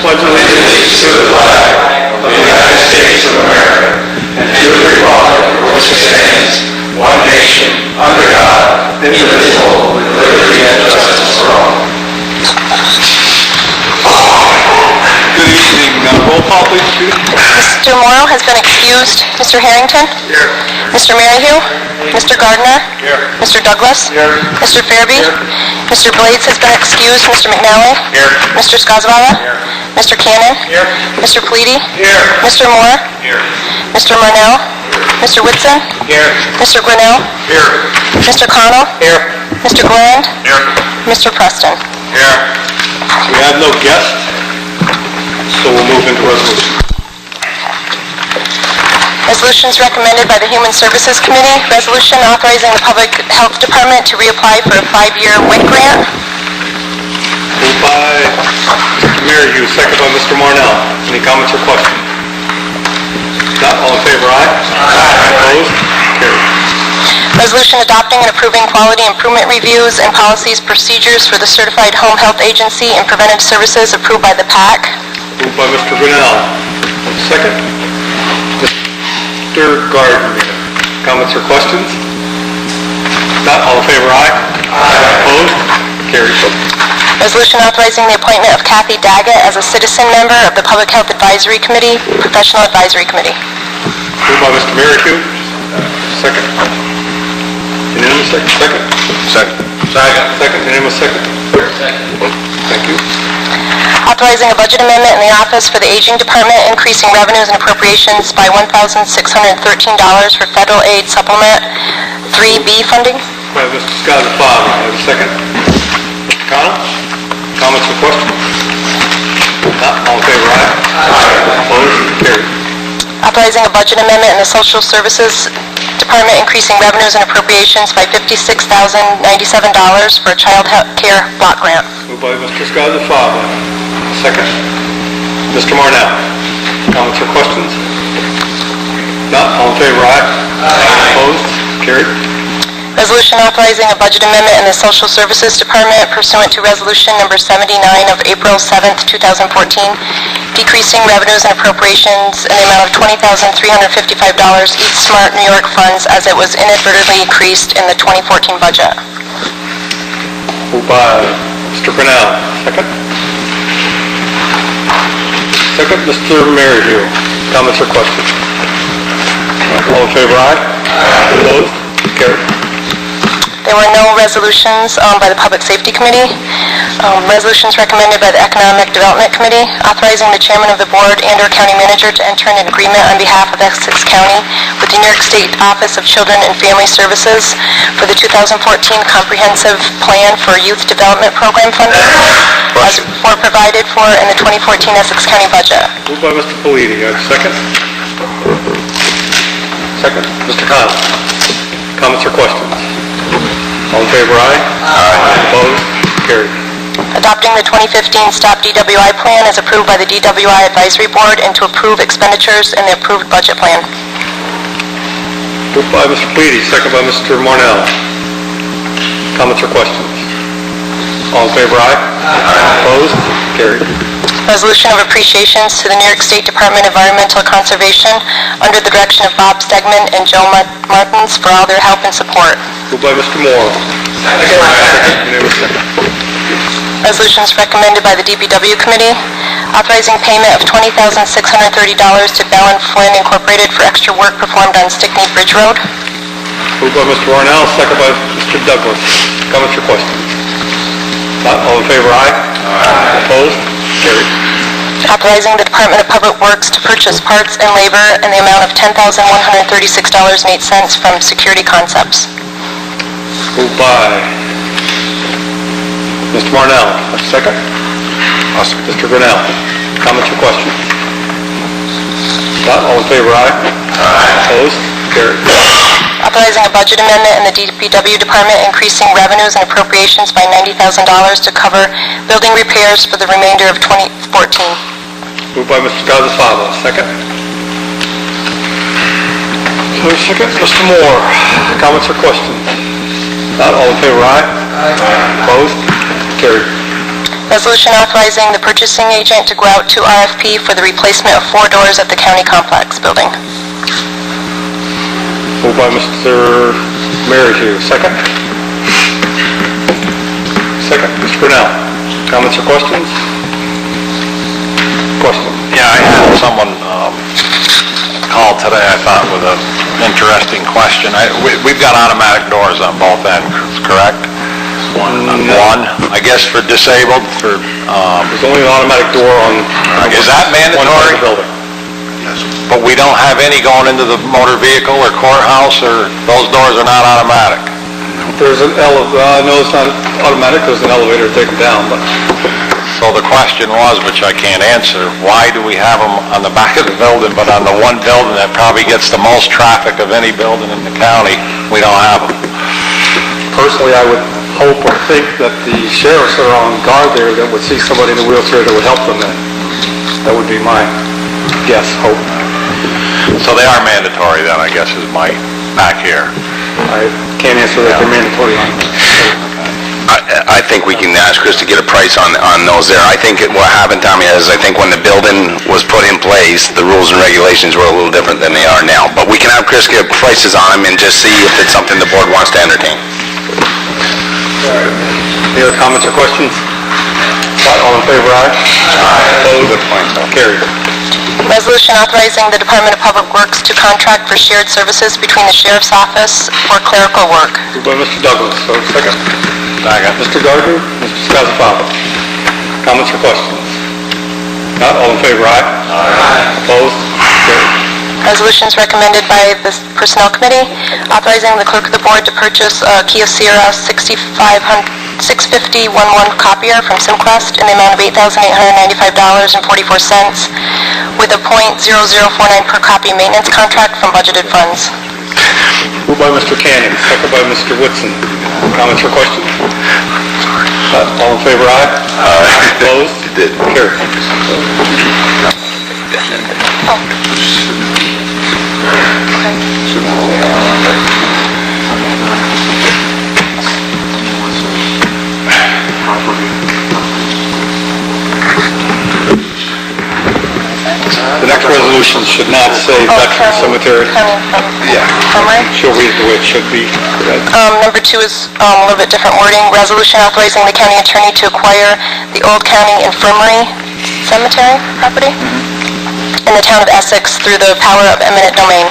pledge allegiance to the flag of the United States of America and to the republic for which it stands, one nation, under God, indivisible, with liberty and justice for all. Good evening. Roll call, please, Judy. Mr. Morrow has been excused. Mr. Harrington? Here. Mr. Maryhill? Mr. Gardner? Here. Mr. Douglas? Here. Mr. Fairby? Here. Mr. Blades has been excused. Mr. McNally? Here. Mr. Skazvala? Here. Mr. Cannon? Here. Mr. Pleedy? Here. Mr. Moore? Here. Mr. Marnell? Mr. Whitson? Here. Mr. Grinnell? Here. Mr. Connell? Here. Mr. Gland? Here. Mr. Preston? Here. We have no guests, so we'll move into resolution. Resolutions recommended by the Human Services Committee. Resolution authorizing the Public Health Department to reapply for a 5-year WIC grant. Moved by Mr. Maryhill, second by Mr. Marnell. Any comments or questions? Not all in favor, aye? Aye. Opposed? Carried. Resolution adopting and approving quality improvement reviews and policies procedures for the Certified Home Health Agency and Preventive Services approved by the PAC. Moved by Mr. Grinnell. Second. Mr. Gardner. Comments or questions? Not all in favor, aye? Aye. Opposed? Carried. Resolution authorizing the appointment of Kathy Daggett as a citizen member of the Public Health Advisory Committee, Professional Advisory Committee. Moved by Mr. Maryhill. Second. Unanimous second? Second? Second. Second. Second. Unanimous second? Second. Thank you. Authorizing a budget amendment in the Office for the Aging Department, increasing revenues and appropriations by $1,613 for federal aid supplement 3B funding. By Mr. Scott, the father. I have a second. Mr. Connell? Comments or questions? Not all in favor, aye? Aye. Opposed? Carried. Authorizing a budget amendment in the Social Services Department, increasing revenues and appropriations by $56,097 for a child care block grant. Moved by Mr. Scott, the father. Second. Mr. Marnell. Comments or questions? Not all in favor, aye? Aye. Opposed? Carried. Resolution authorizing a budget amendment in the Social Services Department pursuant to Resolution Number 79 of April 7th, 2014, decreasing revenues and appropriations in the amount of $20,355 each Smart New York funds as it was inadvertently increased in the 2014 budget. Moved by Mr. Grinnell. Second. Second, Mr. Maryhill. Comments or questions? All in favor, aye? Aye. Opposed? Carried. There were no resolutions by the Public Safety Committee. Resolutions recommended by the Economic Development Committee, authorizing the Chairman of the Board and/or County Manager to enter an agreement on behalf of Essex County with the New York State Office of Children and Family Services for the 2014 Comprehensive Plan for Youth Development Program funding as were provided for in the 2014 Essex County budget. Moved by Mr. Pleedy. I have a second. Second. Mr. Connell. Comments or questions? All in favor, aye? Aye. Opposed? Carried. Adopting the 2015 STOP DWI plan as approved by the DWI Advisory Board and to approve expenditures in the approved budget plan. Moved by Mr. Pleedy, second by Mr. Marnell. Comments or questions? All in favor, aye? Aye. Opposed? Carried. Resolution of appreciations to the New York State Department of Environmental Conservation under the direction of Bob Stegman and Joe Martins for all their help and support. Moved by Mr. Moore. Second. Resolutions recommended by the DPW Committee, authorizing payment of $20,630 to Bell & Flynn Incorporated for extra work performed on Stickney Bridge Road. Moved by Mr. Arnell, second by Mr. Douglas. Comments or questions? Not all in favor, aye? Aye. Opposed? Carried. Authorizing the Department of Public Works to purchase parts and labor in the amount of $10,136.08 from Security Concepts. Moved by Mr. Marnell. Second? Mr. Grinnell. Comments or questions? Not all in favor, aye? Aye. Opposed? Carried. Authorizing a budget amendment in the DPW Department, increasing revenues and appropriations by $90,000 to cover building repairs for the remainder of 2014. Moved by Mr. Gonzalez. Second? Second, Mr. Moore. Comments or questions? Not all in favor, aye? Aye. Opposed? Carried. Resolution authorizing the purchasing agent to go out to RFP for the replacement of 4 doors at the county complex building. Moved by Mr. Merryle. Second? Second, Mr. Brunel. Comments or questions? Question. Yeah, I had someone call today, I thought, with an interesting question. We've got automatic doors on both ends, correct? One. I guess for disabled, for... There's only an automatic door on... Is that mandatory? One side of the building. Yes. But we don't have any going into the motor vehicle or courthouse, or those doors are not automatic? There's an no, it's not automatic. There's an elevator to take them down, but... So the question was, which I can't answer, why do we have them on the back of the building, but on the one building that probably gets the most traffic of any building in the county, we don't have them? Personally, I would hope or think that the sheriffs are on guard there that would see somebody in a wheelchair that would help them then. That would be my guess, hope. So they are mandatory then, I guess, is my back here. I can't answer that. They're mandatory on I think we can ask Chris to get a price on those there. I think what happened, Tommy, is I think when the building was put in place, the rules and regulations were a little different than they are now. But we can have Chris get prices on them and just see if it's something the board wants to entertain. Any other comments or questions? All in favor, aye? Aye. Opposed? Carried. Resolution authorizing the Department of Public Works to contract for shared services between the Sheriff's Office for clerical work. Moved by Mr. Douglas. So second. Second. Mr. Gardner, Mr. Scozzafava. Comments or questions? Not all in favor, aye? Aye. Opposed? Carried. Resolutions recommended by the Personnel Committee, authorizing the clerk of the board to purchase a Kia Sierra 650-11 copier from SimQuest in the amount of $8,895.44 with a .0049 per copy maintenance contract from budgeted funds. Moved by Mr. Cannon, second by Mr. Whitson. Comments or questions? All in favor, aye? Aye. Opposed? You did. Carried. The next resolution should not say Veteran Cemetery. She'll read it the way it should be. Number 2 is a little bit different wording. Resolution authorizing the county attorney to acquire the Old County Infirmary Cemetery property in the town of Essex through the power of eminent domain.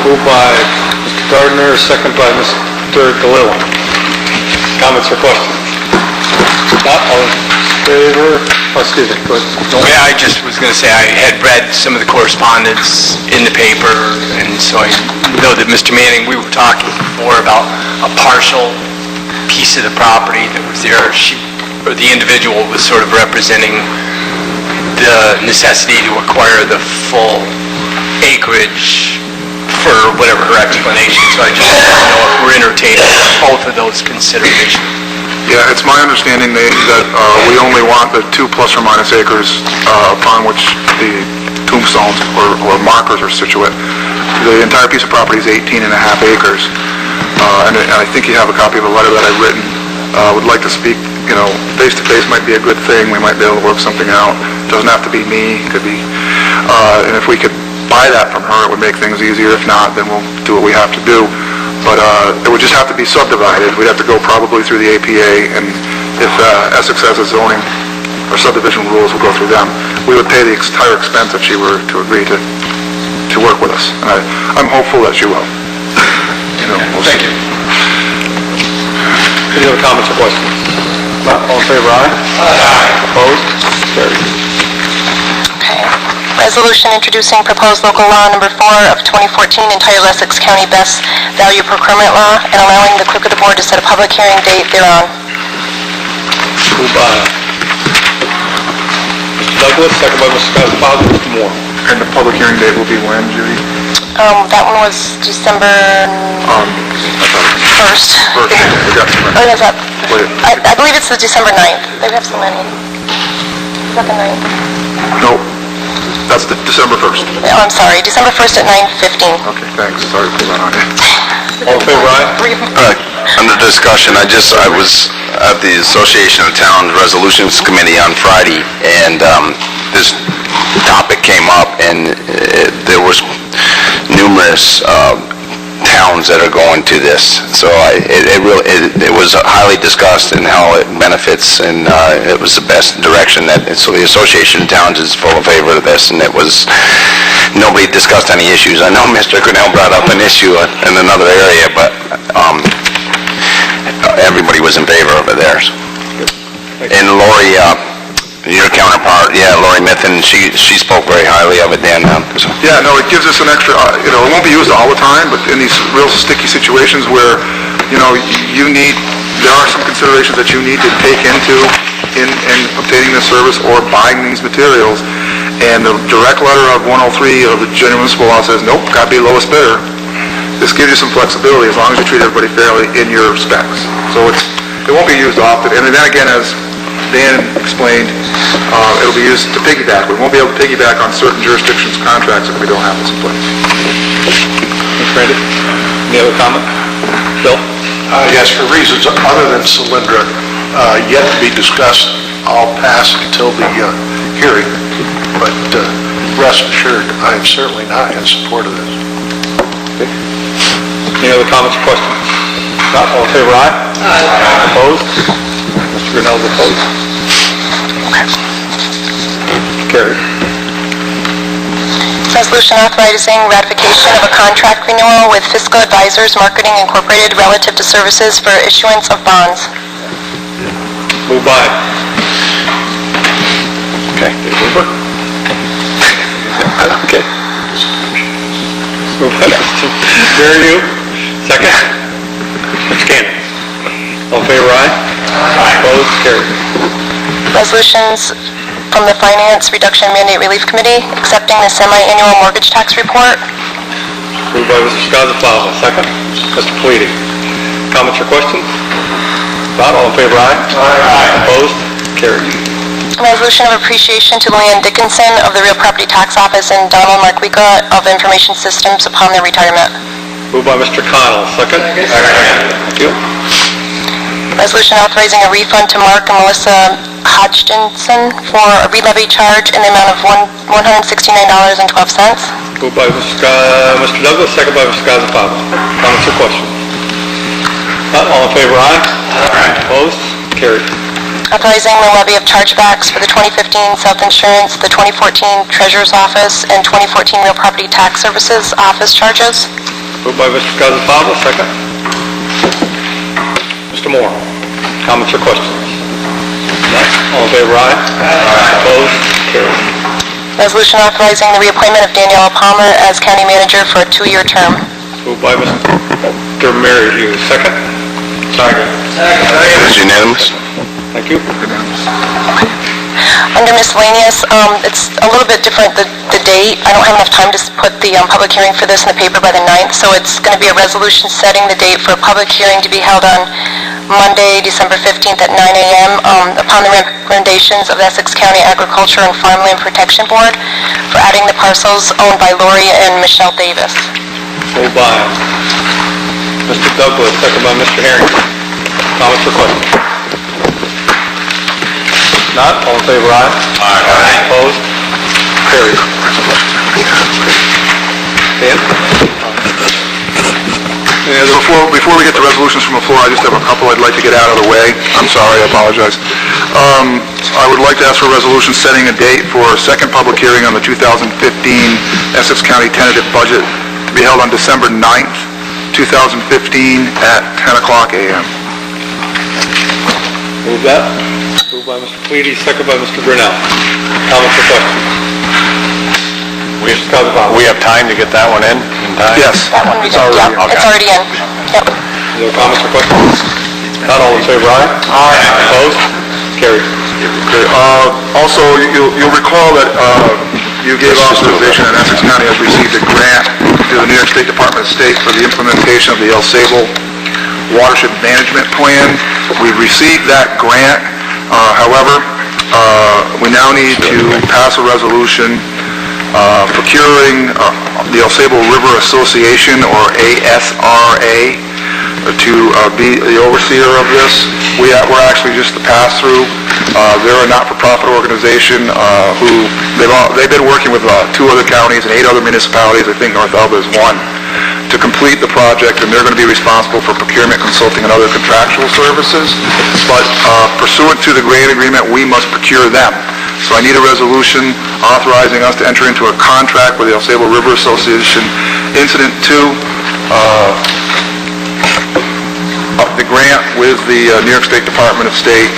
Moved by Mr. Gardner, second by Mr. DeLille. Comments or questions? Not all in favor? Oh, excuse me, go ahead. Yeah, I just was going to say I had read some of the correspondence in the paper, and so I know that Mr. Manning, we were talking before about a partial piece of the property that was there. Or the individual was sort of representing the necessity to acquire the full acreage for whatever her explanation. So I just want to know if we're entertaining both of those considerations. Yeah, it's my understanding that we only want the 2 plus or minus acres upon which the tombstones or markers are situate. The entire piece of property is 18 and a half acres. And I think you have a copy of a letter that I've written. Would like to speak, face-to-face might be a good thing. We might be able to work something out. It doesn't have to be me. It could be, and if we could buy that from her, it would make things easier. If not, then we'll do what we have to do. But it would just have to be subdivided. We'd have to go probably through the APA, and if Essex has its zoning or subdivision rules, we'll go through them. We would pay the entire expense if she were to agree to work with us. And I'm hopeful that she will. We'll see. Thank you. Any other comments or questions? Not all in favor, aye? Aye. Opposed? Carried. Okay. Resolution introducing proposed local law number 4 of 2014 entitled Essex County Best Value Procurement Law and allowing the clerk of the board to set a public hearing date thereon. Moved by Mr. Douglas, second by Mr. Scozzafava. Mr. Moore. And the public hearing date will be when, Judy? That one was December 1st. We got some. Oh, is that? Wait. I believe it's the December 9th. They have so many. Is that the 9th? No, that's the December 1st. Oh, I'm sorry. December 1st at 9:15. Okay, thanks. Sorry to put that on you. All in favor, aye? Three of them. Under discussion, I was at the Association of Towns Resolutions Committee on Friday, and this topic came up, and there was numerous towns that are going to this. So it was highly discussed and how it benefits, and it was the best direction. So the Association of Towns is full of favor of this, and nobody discussed any issues. I know Mr. Grinnell brought up an issue in another area, but everybody was in favor of it there. And Lori, your counterpart, Lori Mithen, she spoke very highly of it, Dan. Yeah, no, it gives us an extra, it won't be used all the time, but in these real sticky situations where, there are some considerations that you need to take into in obtaining this service or buying these materials, and the direct letter of 103 of the General Municipal Law says, nope, gotta be lowest bidder. This gives you some flexibility as long as you treat everybody fairly in your specs. So it won't be used often, and then again, as Dan explained, it'll be used to piggyback. We won't be able to piggyback on certain jurisdictions' contracts if we don't have this in place. Thanks, Randy. Any other comment? Bill? Yes, for reasons other than Solyndra, yet to be discussed, I'll pass until the hearing, but rest assured, I am certainly not in support of this. Okay. Any other comments or questions? Not all in favor, aye? Aye. Opposed? Mr. Grinnell's opposed. Carried. Resolution authorizing ratification of a contract renewal with Fiscal Advisors Marketing Incorporated relative to services for issuance of bonds. Moved by. Okay. Okay. Moved by Mr. Marion. Second. Mr. Cannon. All in favor, aye? Aye. Opposed? Carried. Resolutions from the Finance Reduction Mandate Relief Committee accepting the semi-annual mortgage tax report. Moved by Mr. Skozavala. Second. Mr. Pleady. Comments or questions? Not all in favor, aye? Aye. Opposed? Carried. Resolution of appreciation to Luann Dickinson of the Real Property Tax Office and Donald Marquica of Information Systems upon their retirement. Moved by Mr. Connell. Second. Thank you. Resolution authorizing a refund to Mark and Melissa Hodgkinson for a re-levy charge in the amount of $169.12. Moved by Mr. Douglas, second by Mr. Skozavala. Comments or questions? Not all in favor, aye? Aye. Opposed? Carried. Authorizing the levy of chargebacks for the 2015 self-insurance, the 2014 Treasurer's Office, and 2014 Real Property Tax Services Office charges. Moved by Mr. Skozavala, second. Mr. Moore, comments or questions? None. All in favor, aye? Aye. Opposed? Carried. Resolution authorizing the reappointment of Danielle Palmer as County Manager for a 2-year term. Moved by Mr. Merrihew, second. Second. It's unanimous. Thank you. Under miscellaneous, it's a little bit different, the date. I don't have enough time to put the public hearing for this in the paper by the 9th, so it's going to be a resolution setting the date for a public hearing to be held on Monday, December 15th at 9 a.m. Upon the recommendations of the Essex County Agriculture and Farmland Protection Board for adding the parcels owned by Lori and Michelle Davis. Moved by Mr. Douglas, second by Mr. Harrington. Comments or questions? Not, all in favor, aye? Aye. Opposed? Carried. Dan? Before we get to resolutions from the floor, I just have a couple I'd like to get out of the way. I'm sorry, I apologize. I would like to ask for a resolution setting a date for a second public hearing on the 2015 Essex County tentative budget to be held on December 9th, 2015 at 10 o'clock a.m. Move that. Moved by Mr. Pleady, second by Mr. Grinnell. Comments or questions? We have time to get that one in time? Yes. That one we did, yeah, it's already in. Yep. Any other comments or questions? Not all in favor, aye? Aye. Opposed? Carried. Okay. Also, you'll recall that you gave authorization and Essex County has received a grant through the New York State Department of State for the implementation of the El Sable Watershed Management Plan. We've received that grant. However, we now need to pass a resolution procuring the El Sable River Association, or ASRA, to be the overseer of this. We're actually just the pass-through. They're a not-for-profit organization who, they've been working with 2 other counties and 8 other municipalities, I think North Alba is one, to complete the project, and they're going to be responsible for procurement, consulting, and other contractual services. But pursuant to the grant agreement, we must procure them. So I need a resolution authorizing us to enter into a contract with the El Sable River Association, Incident 2, the grant with the New York State Department of State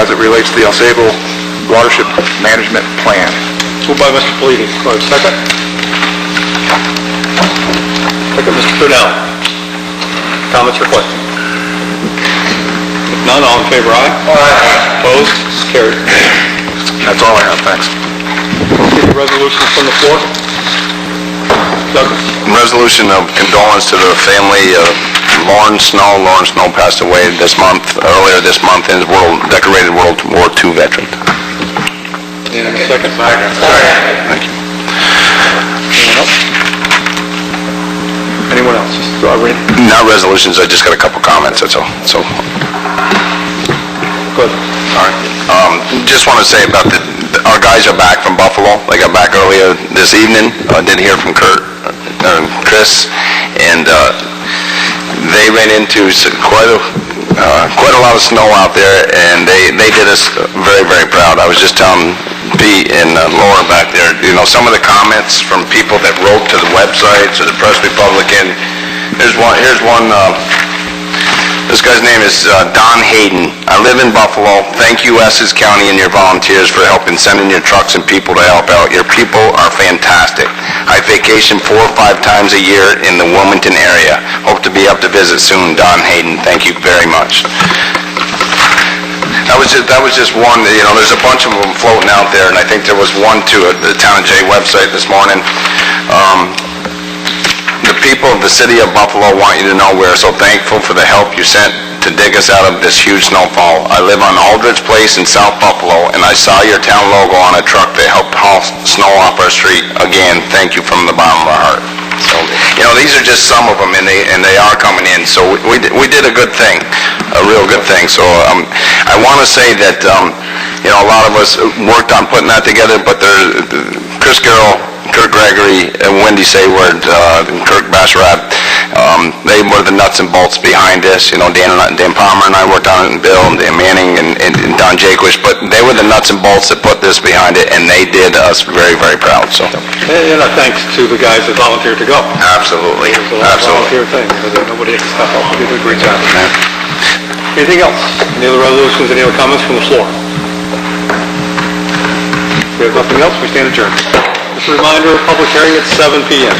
as it relates to the El Sable Watershed Management Plan. Moved by Mr. Palladie. Do I have a second? Second, Mr. Brunel. Comments or questions? If none, all in favor, aye? Aye. Opposed? Carried. That's all I have, thanks. Any resolutions from the floor? Douglas. Resolution of condolence to the family of Lawrence Snow. Lawrence Snow passed away earlier this month, and is decorated World War II veteran. And a second? Thank you. Anyone else? Not resolutions, I just got a couple comments, that's all. So, Good. all right. Just want to say about our guys are back from Buffalo. They got back earlier this evening. I did hear from Chris, and they ran into quite a lot of snow out there, and they did us very, very proud. I was just telling Pete and Laura back there, some of the comments from people that wrote to the websites or the Press Republican. Here's one. This guy's name is Don Hayden. I live in Buffalo. Thank you, Essex County, and your volunteers for helping sending your trucks and people to help out. Your people are fantastic. I vacation 4 or 5 times a year in the Wilmington area. Hope to be up to visit soon. Don Hayden, thank you very much. That was just one. There's a bunch of them floating out there, and I think there was one too at the Town of Jay website this morning. The people of the city of Buffalo want you to know we're so thankful for the help you sent to dig us out of this huge snowfall. I live on Aldridge Place in South Buffalo, and I saw your town logo on a truck that helped haul snow off our street. Again, thank you from the bottom of our heart. So, these are just some of them, and they are coming in. So we did a good thing, a real good thing. So I want to say that a lot of us worked on putting that together, but Chris Carroll, Kirk Gregory, and Wendy Sayward, and Kirk Basharat, they were the nuts and bolts behind this. Dan Palmer and I worked on it, and Bill, and Dan Manning, and Don Jaquish, but they were the nuts and bolts that put this behind it, and they did us very, very proud. So, and thanks to the guys that volunteered to go. Absolutely. It was a volunteer thing, because nobody had to step up. We did a great job. Anything else? Any other resolutions, any other comments from the floor? If we have nothing else, we stand adjourned. Just a reminder, public hearing at 7 p.m.